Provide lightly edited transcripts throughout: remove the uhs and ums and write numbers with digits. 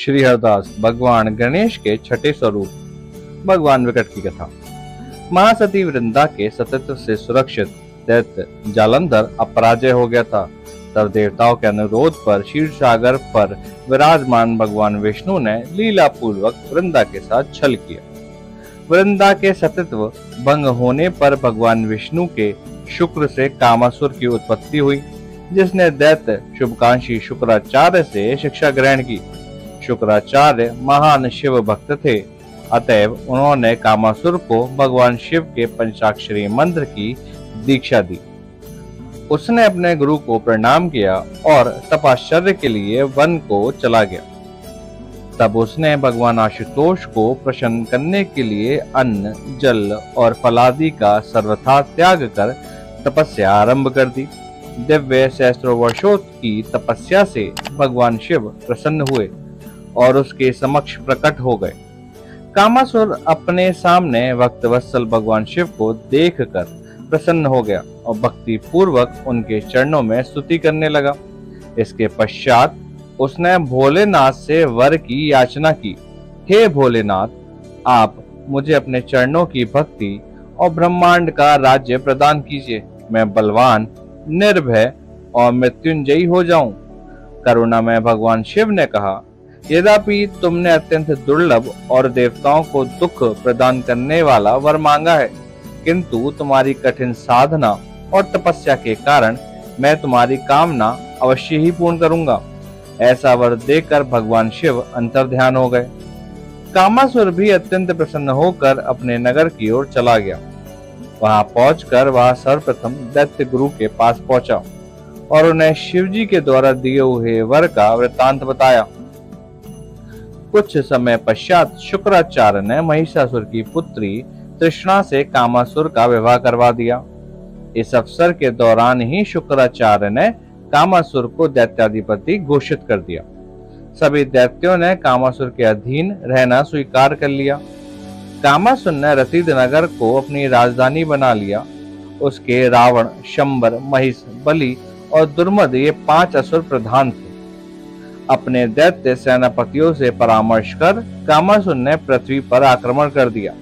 श्री हरदास भगवान गणेश के छठे स्वरूप भगवान विकट की कथा। महासती वृंदा के सतत्व से सुरक्षित दैत्य जालंधर अपराजय हो गया था। तब देवताओं के अनुरोध पर क्षीर सागर पर विराजमान भगवान विष्णु ने लीला पूर्वक वृंदा के साथ छल किया। वृंदा के सतत्व भंग होने पर भगवान विष्णु के शुक्र से कामासुर की उत्पत्ति हुई, जिसने दैत्य शुभकांक्षी शुक्राचार्य से शिक्षा ग्रहण की। शुक्राचार्य महान शिव भक्त थे, अतएव उन्होंने कामासुर को भगवान शिव के पंचाक्षरी मंत्र की दीक्षा दी। उसने अपने गुरु को प्रणाम किया और तपश्चर्या के लिए वन को चला गया। तब उसने भगवान आशुतोष को प्रसन्न करने के लिए अन्न, जल और फलादि का सर्वथा त्याग कर तपस्या आरंभ कर दी। दिव्य सहस्त्रों वर्षों की तपस्या से भगवान शिव प्रसन्न हुए और उसके समक्ष प्रकट हो गए। कामासुर अपने सामने भक्तवत्सल भगवान शिव को देखकर प्रसन्न हो गया और भक्ति पूर्वक उनके चरणों में स्तुति करने लगा। इसके पश्चात उसने भोलेनाथ से वर की याचना की। हे भोलेनाथ, आप मुझे अपने चरणों की भक्ति और ब्रह्मांड का राज्य प्रदान कीजिए। मैं बलवान, निर्भय और मृत्युंजयी हो जाऊं। करुणा में भगवान शिव ने कहा, यद्यपि तुमने अत्यंत दुर्लभ और देवताओं को दुख प्रदान करने वाला वर मांगा है, किंतु तुम्हारी कठिन साधना और तपस्या के कारण मैं तुम्हारी कामना अवश्य ही पूर्ण करूंगा। ऐसा वर देकर भगवान शिव अंतर्ध्यान हो गए। कामासुर भी अत्यंत प्रसन्न होकर अपने नगर की ओर चला गया। वहां पहुंचकर वह सर्वप्रथम दैत्य गुरु के पास पहुंचा और उन्हें शिवजी के द्वारा दिए हुए वर का वृत्तांत बताया। कुछ समय पश्चात शुक्राचार्य ने महिषासुर की पुत्री तृष्णा से कामासुर का विवाह करवा दिया। इस अवसर के दौरान ही शुक्राचार्य ने कामासुर को दैत्याधिपति घोषित कर दिया। सभी दैत्यों ने कामासुर के अधीन रहना स्वीकार कर लिया। कामासुर ने रतिद नगर को अपनी राजधानी बना लिया। उसके रावण, शंबर, महिष, बलि और दुर्मद ये 5 असुर प्रधान थे। अपने दैत्य सेनापतियों से परामर्श कर कामासुर ने पृथ्वी पर आक्रमण कर दिया।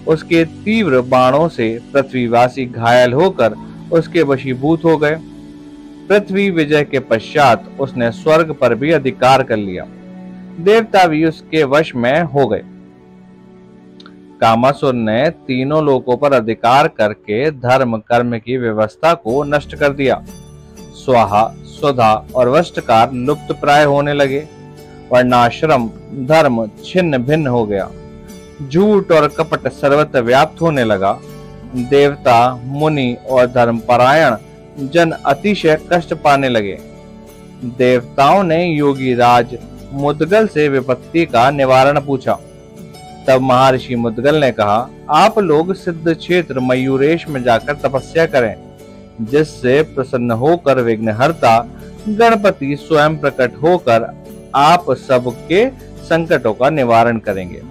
उसके तीव्र बाणों से पृथ्वीवासी घायल होकर उसके वशीभूत हो गए। पृथ्वी विजय के पश्चात उसने स्वर्ग पर भी अधिकार कर लिया। देवता भी उसके वश में हो गए। कामासुर ने तीनों लोकों पर अधिकार करके धर्म कर्म की व्यवस्था को नष्ट कर दिया। स्वाहा, स्वधा और वष्टकार लुप्त प्राय होने लगे। वर्णाश्रम धर्म छिन्न भिन्न हो गया। झूठ और कपट सर्वत्र व्याप्त होने लगा। देवता, मुनि और धर्मपरायण जन अतिशय कष्ट पाने लगे। देवताओं ने योगी राज मुद्गल से विपत्ति का निवारण पूछा। तब महर्षि मुद्गल ने कहा, आप लोग सिद्ध क्षेत्र मयूरेश में जाकर तपस्या करें, जिससे प्रसन्न होकर विघ्नहर्ता गणपति स्वयं प्रकट होकर आप सबके संकटों का निवारण करेंगे।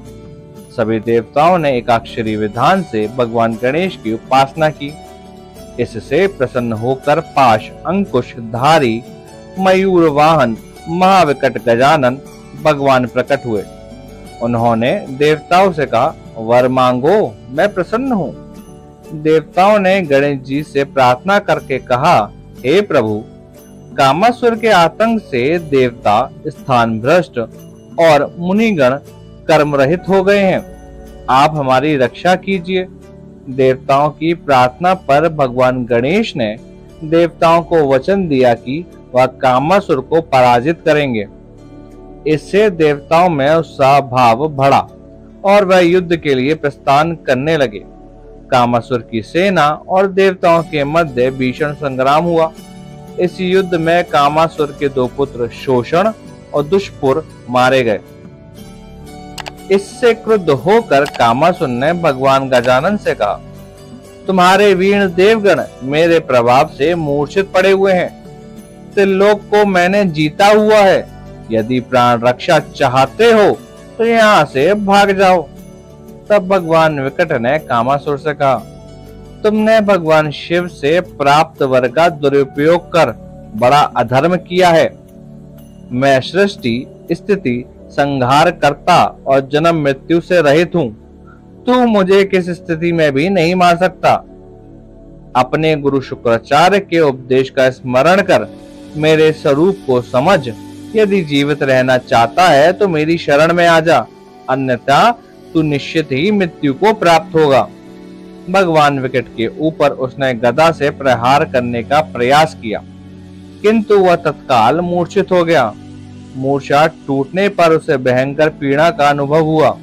सभी देवताओं ने एकाक्षरी विधान से भगवान गणेश की उपासना की। इससे प्रसन्न होकर पाश अंकुश धारी मयूर वाहन महाविकट गजानन भगवान प्रकट हुए। उन्होंने देवताओं से कहा, वर मांगो, मैं प्रसन्न हूँ। देवताओं ने गणेश जी से प्रार्थना करके कहा, हे प्रभु, कामासुर के आतंक से देवता स्थान भ्रष्ट और मुनिगण कर्म रहित हो गए हैं। आप हमारी रक्षा कीजिए। देवताओं की प्रार्थना पर भगवान गणेश ने देवताओं को वचन दिया कि वह कामासुर को पराजित करेंगे। इससे देवताओं में उत्साह भाव बढ़ा और वह युद्ध के लिए प्रस्थान करने लगे। कामासुर की सेना और देवताओं के मध्य भीषण संग्राम हुआ। इस युद्ध में कामासुर के 2 पुत्र शोषण और दुष्पुर मारे गए। इससे क्रुद्ध होकर कामासुर ने भगवान गजानन से कहा, तुम्हारे वीण देवगण मेरे प्रभाव से मूर्छित पड़े हुए हैं। त्रिलोक को मैंने जीता हुआ है। यदि प्राण रक्षा चाहते हो तो यहाँ से भाग जाओ। तब भगवान विकट ने कामासुर से कहा, तुमने भगवान शिव से प्राप्त वर का दुरुपयोग कर बड़ा अधर्म किया है। मैं सृष्टि, स्थिति, संहार करता और जन्म मृत्यु से रहित हूं। तू मुझे किस स्थिति में भी नहीं मार सकता। अपने गुरु शुक्राचार्य के उपदेश का स्मरण कर मेरे स्वरूप को समझ। यदि जीवित रहना चाहता है तो मेरी शरण में आ जा, अन्यथा तू निश्चित ही मृत्यु को प्राप्त होगा। भगवान विकट के ऊपर उसने गदा से प्रहार करने का प्रयास किया, किंतु वह तत्काल मूर्छित हो गया। मूर्छा टूटने पर उसे भयंकर पीड़ा का अनुभव हुआ।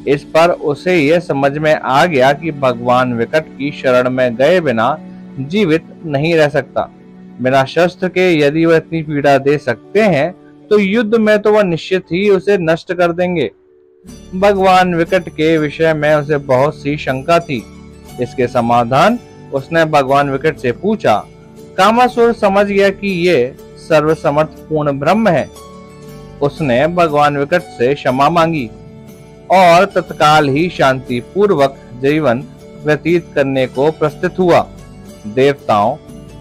इस पर उसे यह समझ में आ गया कि भगवान विकट की शरण में गए बिना जीवित नहीं रह सकता। बिना शस्त्र के यदि वह इतनी पीड़ा दे सकते हैं तो युद्ध में तो वह निश्चित ही उसे नष्ट कर देंगे। भगवान विकट के विषय में उसे बहुत सी शंका थी। इसके समाधान उसने भगवान विकट से पूछा। कामासुर समझ गया कि ये सर्वसमर्थ पूर्ण ब्रह्म है। उसने भगवान विकट से क्षमा मांगी और तत्काल ही शांति पूर्वक जीवन व्यतीत करने को प्रस्তুत हुआ। देवताओं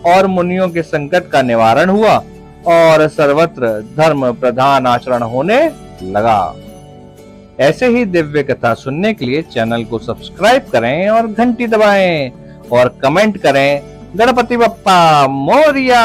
और मुनियों के संकट का निवारण हुआ और सर्वत्र धर्म प्रधान आचरण होने लगा। ऐसे ही दिव्य कथा सुनने के लिए चैनल को सब्सक्राइब करें और घंटी दबाएं और कमेंट करें। गणपति बप्पा मोरिया।